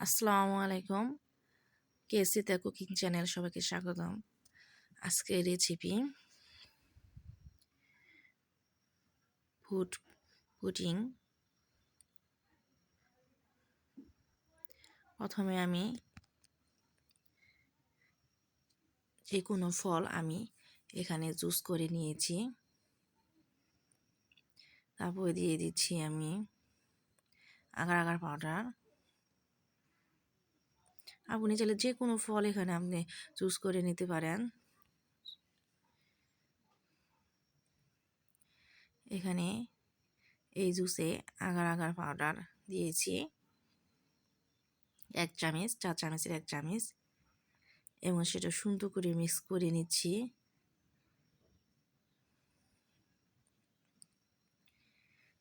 আসসালামু আলাইকুম। কেসিতে cooking channel সবাইকে স্বাগতম। আজকের রেসিপি ফুড পুডিং। প্রথমে আমি যে কোনো ফল আমি এখানে জুস করে নিয়েছি। তারপরে দিয়ে দিচ্ছি আমি আগার আগার পাউডার। আপনি চাইলে যে কোনো ফল এখানে আপনি জুস করে নিতে পারেন। এখানে এই জুসে আগার আগার পাউডার দিয়েছি 1 চামচ, 4 চামচের 1 চামচ, এবং সেটা সুন্দর করে মিক্স করে নিচ্ছি।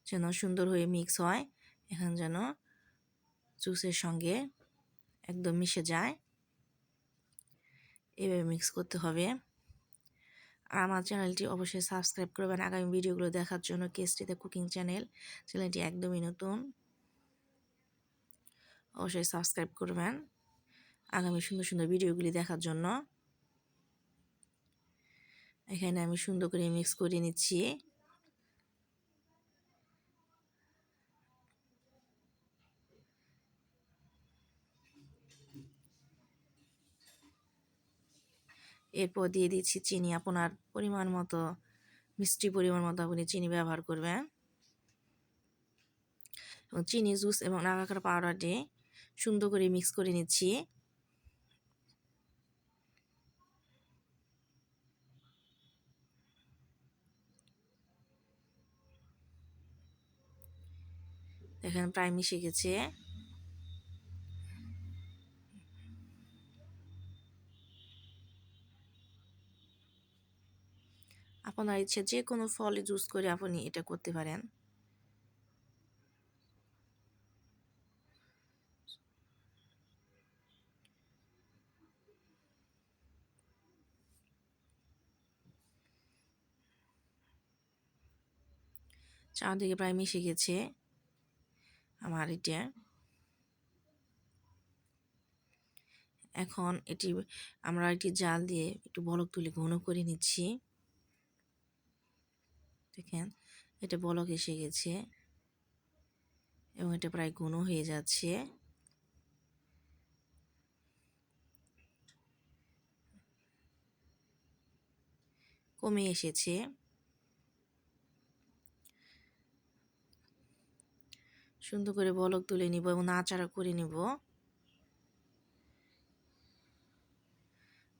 যেন সুন্দর হয়ে মিক্স হয়, এখন যেন জুসের সঙ্গে একদম মিশে যায়, এভাবে মিক্স করতে হবে। আর আমার চ্যানেলটি অবশ্যই সাবস্ক্রাইব করবেন আগামী ভিডিওগুলো দেখার জন্য। কেসটিতে কুকিং চ্যানেলটি একদমই নতুন, অবশ্যই সাবস্ক্রাইব করবেন আগামী সুন্দর সুন্দর ভিডিওগুলি দেখার জন্য। এখানে আমি সুন্দর করে মিক্স করে নিচ্ছি। এরপর দিয়ে দিচ্ছি চিনি। আপনার পরিমাণ মতো, মিষ্টি পরিমাণ মতো আপনি চিনি ব্যবহার করবেন। এবং চিনি, জুস এবং আগার পাউডার দিয়ে সুন্দর করে মিক্স করে নিচ্ছি। দেখেন প্রায় মিশে গেছে। আপনার ইচ্ছে যে কোনো ফল জুস করে আপনি এটা করতে পারেন। চারদিকে প্রায় মিশে গেছে আমার এটা। এখন আমরা এটি জাল দিয়ে একটু বলক তুলে ঘন করে নিচ্ছি। দেখেন এটা বলক এসে গেছে এবং এটা প্রায় ঘন হয়ে যাচ্ছে। কমে এসেছে। সুন্দর করে বলক তুলে নিব এবং নাড়াচাড়া করে নিব।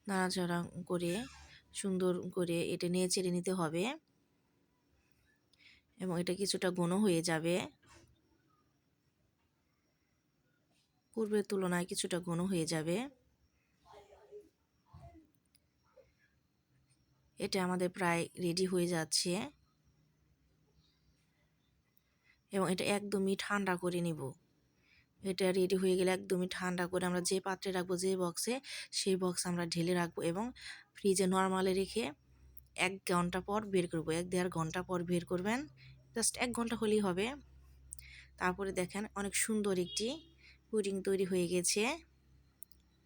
নাড়াচাড়া করে সুন্দর করে এটা নেড়ে নিতে হবে এবং এটা কিছুটা ঘন হয়ে যাবে। পূর্বের তুলনায় কিছুটা ঘন হয়ে যাবে। এটা আমাদের প্রায় রেডি হয়ে যাচ্ছে এবং এটা একদমই ঠান্ডা করে নিব। এটা রেডি হয়ে গেলে একদমই ঠান্ডা করে আমরা যে পাত্রে রাখবো, যে বক্সে, সেই বক্স আমরা ঢেলে রাখবো এবং ফ্রিজে নরমালে রেখে 1 ঘন্টা পর বের করবো। 1-1.5 ঘন্টা পর বের করবেন। জাস্ট 1 ঘন্টা হলেই হবে। তারপরে দেখেন অনেক সুন্দর একটি পুডিং তৈরি হয়ে গেছে।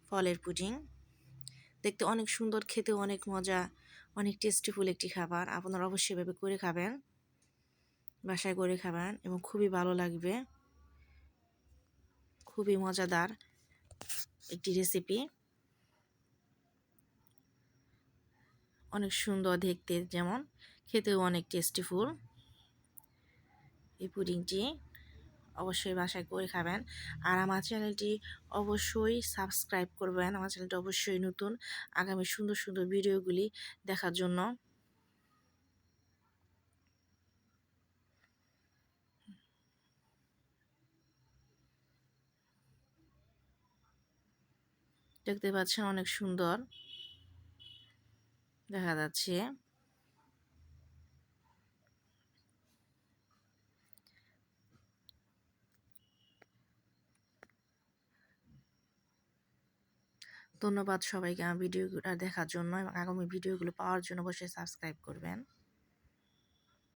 ফলের পুডিং দেখতে অনেক সুন্দর, খেতে অনেক মজা, অনেক টেস্টিফুল একটি খাবার। আপনারা অবশ্যই এভাবে করে খাবেন, বাসায় করে খাবেন এবং খুবই ভালো লাগবে। খুবই মজাদার একটি রেসিপি, অনেক সুন্দর দেখতে, যেমন খেতেও অনেক টেস্টিফুল। এই পুডিংটি অবশ্যই বাসায় করে খাবেন। আর আমার চ্যানেলটি অবশ্যই সাবস্ক্রাইব করবেন। আমার চ্যানেলটি অবশ্যই নতুন, আগামী সুন্দর সুন্দর ভিডিওগুলি দেখার জন্য। দেখতে পাচ্ছেন অনেক সুন্দর দেখা যাচ্ছে। ধন্যবাদ সবাইকে আমার ভিডিওগুলো দেখার জন্য এবং আগামী ভিডিওগুলো পাওয়ার জন্য অবশ্যই সাবস্ক্রাইব করবেন।